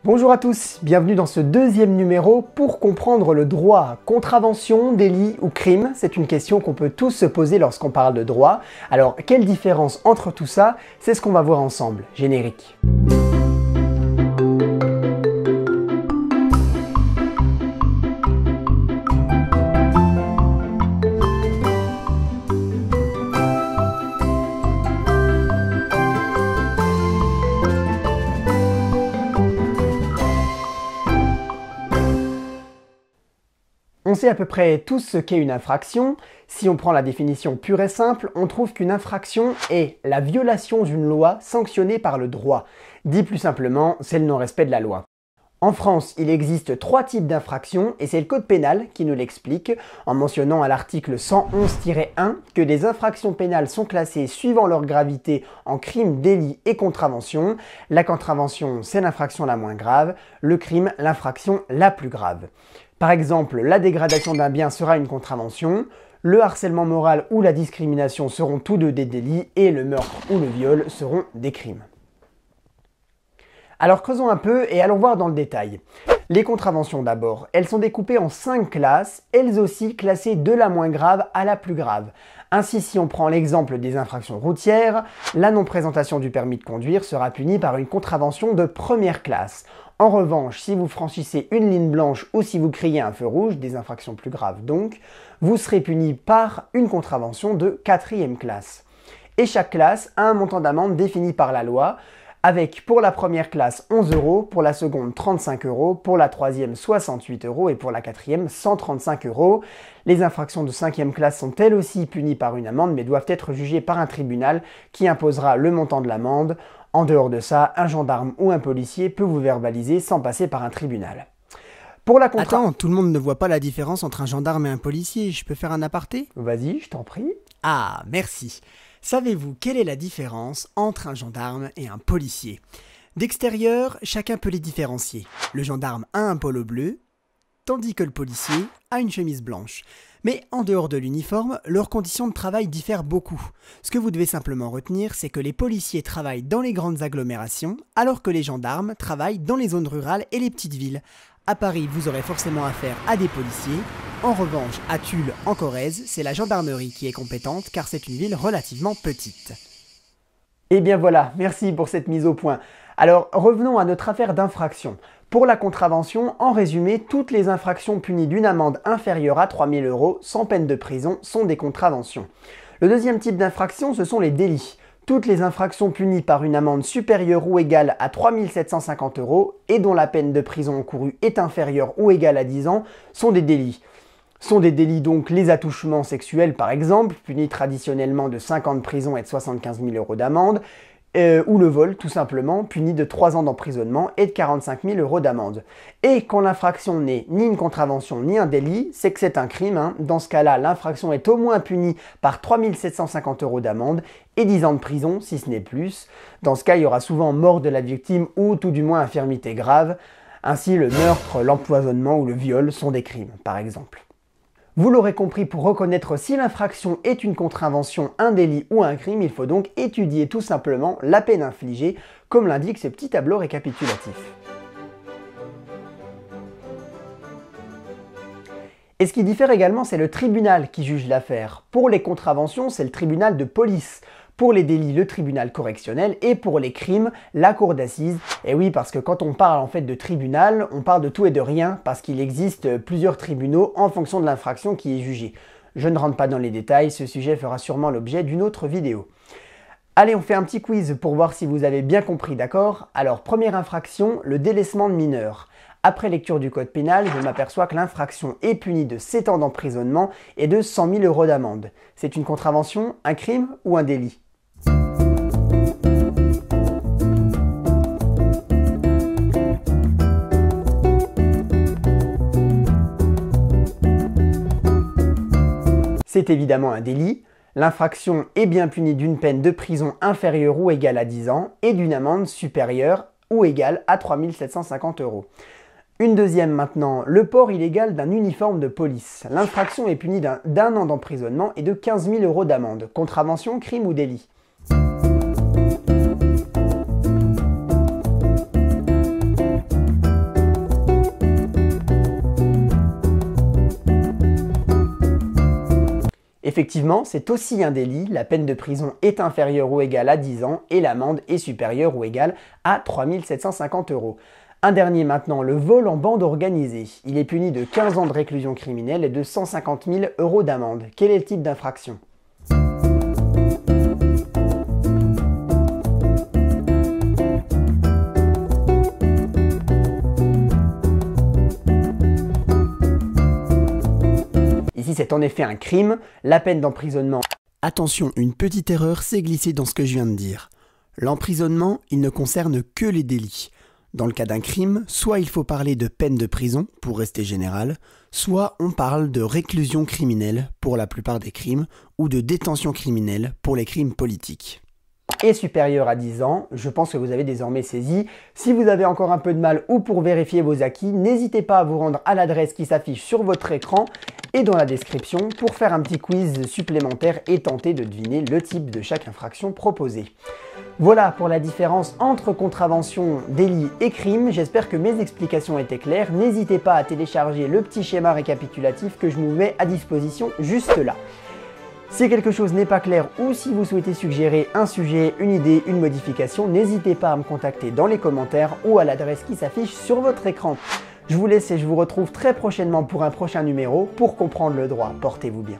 Bonjour à tous, bienvenue dans ce deuxième numéro pour comprendre le droit. Contravention, délit ou crime, c'est une question qu'on peut tous se poser lorsqu'on parle de droit. Alors, quelle différence entre tout ça? C'est ce qu'on va voir ensemble. Générique. On sait à peu près tous ce qu'est une infraction. Si on prend la définition pure et simple, on trouve qu'une infraction est la violation d'une loi sanctionnée par le droit. Dit plus simplement, c'est le non-respect de la loi. En France, il existe 3 types d'infractions et c'est le code pénal qui nous l'explique en mentionnant à l'article 111-1 que des infractions pénales sont classées suivant leur gravité en crime, délit et contravention. La contravention, c'est l'infraction la moins grave, le crime, l'infraction la plus grave. Par exemple, la dégradation d'un bien sera une contravention, le harcèlement moral ou la discrimination seront tous deux des délits et le meurtre ou le viol seront des crimes. Alors creusons un peu et allons voir dans le détail. Les contraventions d'abord, elles sont découpées en 5 classes, elles aussi classées de la moins grave à la plus grave. Ainsi, si on prend l'exemple des infractions routières, la non-présentation du permis de conduire sera punie par une contravention de première classe. En revanche, si vous franchissez une ligne blanche ou si vous criez un feu rouge, des infractions plus graves donc, vous serez puni par une contravention de 4e classe. Et chaque classe a un montant d'amende défini par la loi, avec pour la première classe 11 €, pour la seconde 35 €, pour la troisième 68 € et pour la quatrième 135 €. Les infractions de 5e classe sont elles aussi punies par une amende mais doivent être jugées par un tribunal qui imposera le montant de l'amende. En dehors de ça, un gendarme ou un policier peut vous verbaliser sans passer par un tribunal. Pour la Attends, tout le monde ne voit pas la différence entre un gendarme et un policier, je peux faire un aparté? Vas-y, je t'en prie. Ah, merci. Savez-vous quelle est la différence entre un gendarme et un policier? D'extérieur, chacun peut les différencier. Le gendarme a un polo bleu, tandis que le policier a une chemise blanche. Mais en dehors de l'uniforme, leurs conditions de travail diffèrent beaucoup. Ce que vous devez simplement retenir, c'est que les policiers travaillent dans les grandes agglomérations, alors que les gendarmes travaillent dans les zones rurales et les petites villes. À Paris, vous aurez forcément affaire à des policiers. En revanche, à Tulle, en Corrèze, c'est la gendarmerie qui est compétente car c'est une ville relativement petite. Et bien voilà, merci pour cette mise au point. Alors revenons à notre affaire d'infraction. Pour la contravention, en résumé, toutes les infractions punies d'une amende inférieure à 3 000 € sans peine de prison sont des contraventions. Le deuxième type d'infraction, ce sont les délits. Toutes les infractions punies par une amende supérieure ou égale à 3 750 € et dont la peine de prison encourue est inférieure ou égale à 10 ans sont des délits. Sont des délits donc les attouchements sexuels par exemple, punis traditionnellement de 5 ans de prison et de 75 000 € d'amende, ou le vol tout simplement, puni de 3 ans d'emprisonnement et de 45 000 € d'amende. Et quand l'infraction n'est ni une contravention ni un délit, c'est que c'est un crime. Dans ce cas-là, l'infraction est au moins punie par 3 750 € d'amende et 10 ans de prison si ce n'est plus. Dans ce cas, il y aura souvent mort de la victime ou tout du moins infirmité grave. Ainsi, le meurtre, l'empoisonnement ou le viol sont des crimes, par exemple. Vous l'aurez compris, pour reconnaître si l'infraction est une contravention, un délit ou un crime, il faut donc étudier tout simplement la peine infligée, comme l'indique ce petit tableau récapitulatif. Et ce qui diffère également, c'est le tribunal qui juge l'affaire. Pour les contraventions, c'est le tribunal de police. Pour les délits, le tribunal correctionnel et pour les crimes, la cour d'assises. Et oui, parce que quand on parle en fait de tribunal, on parle de tout et de rien parce qu'il existe plusieurs tribunaux en fonction de l'infraction qui est jugée. Je ne rentre pas dans les détails, ce sujet fera sûrement l'objet d'une autre vidéo. Allez, on fait un petit quiz pour voir si vous avez bien compris, d'accord? Alors, première infraction, le délaissement de mineurs. Après lecture du code pénal, je m'aperçois que l'infraction est punie de 7 ans d'emprisonnement et de 100 000 € d'amende. C'est une contravention, un crime ou un délit? C'est évidemment un délit. L'infraction est bien punie d'une peine de prison inférieure ou égale à 10 ans et d'une amende supérieure ou égale à 3 750 €. Une deuxième maintenant, le port illégal d'un uniforme de police. L'infraction est punie d'un an d'emprisonnement et de 15 000 € d'amende. Contravention, crime ou délit? Effectivement, c'est aussi un délit, la peine de prison est inférieure ou égale à 10 ans et l'amende est supérieure ou égale à 3 750 €. Un dernier maintenant, le vol en bande organisée. Il est puni de 15 ans de réclusion criminelle et de 150 000 € d'amende. Quel est le type d'infraction ? Ici, c'est en effet un crime. La peine d'emprisonnement. Attention, une petite erreur s'est glissée dans ce que je viens de dire. L'emprisonnement, il ne concerne que les délits. Dans le cas d'un crime, soit il faut parler de peine de prison, pour rester général, soit on parle de réclusion criminelle pour la plupart des crimes, ou de détention criminelle pour les crimes politiques. Est supérieur à 10 ans, je pense que vous avez désormais saisi. Si vous avez encore un peu de mal ou pour vérifier vos acquis, n'hésitez pas à vous rendre à l'adresse qui s'affiche sur votre écran et dans la description pour faire un petit quiz supplémentaire et tenter de deviner le type de chaque infraction proposée. Voilà pour la différence entre contravention, délit et crime. J'espère que mes explications étaient claires. N'hésitez pas à télécharger le petit schéma récapitulatif que je vous mets à disposition juste là. Si quelque chose n'est pas clair ou si vous souhaitez suggérer un sujet, une idée, une modification, n'hésitez pas à me contacter dans les commentaires ou à l'adresse qui s'affiche sur votre écran. Je vous laisse et je vous retrouve très prochainement pour un prochain numéro. Pour comprendre le droit, portez-vous bien.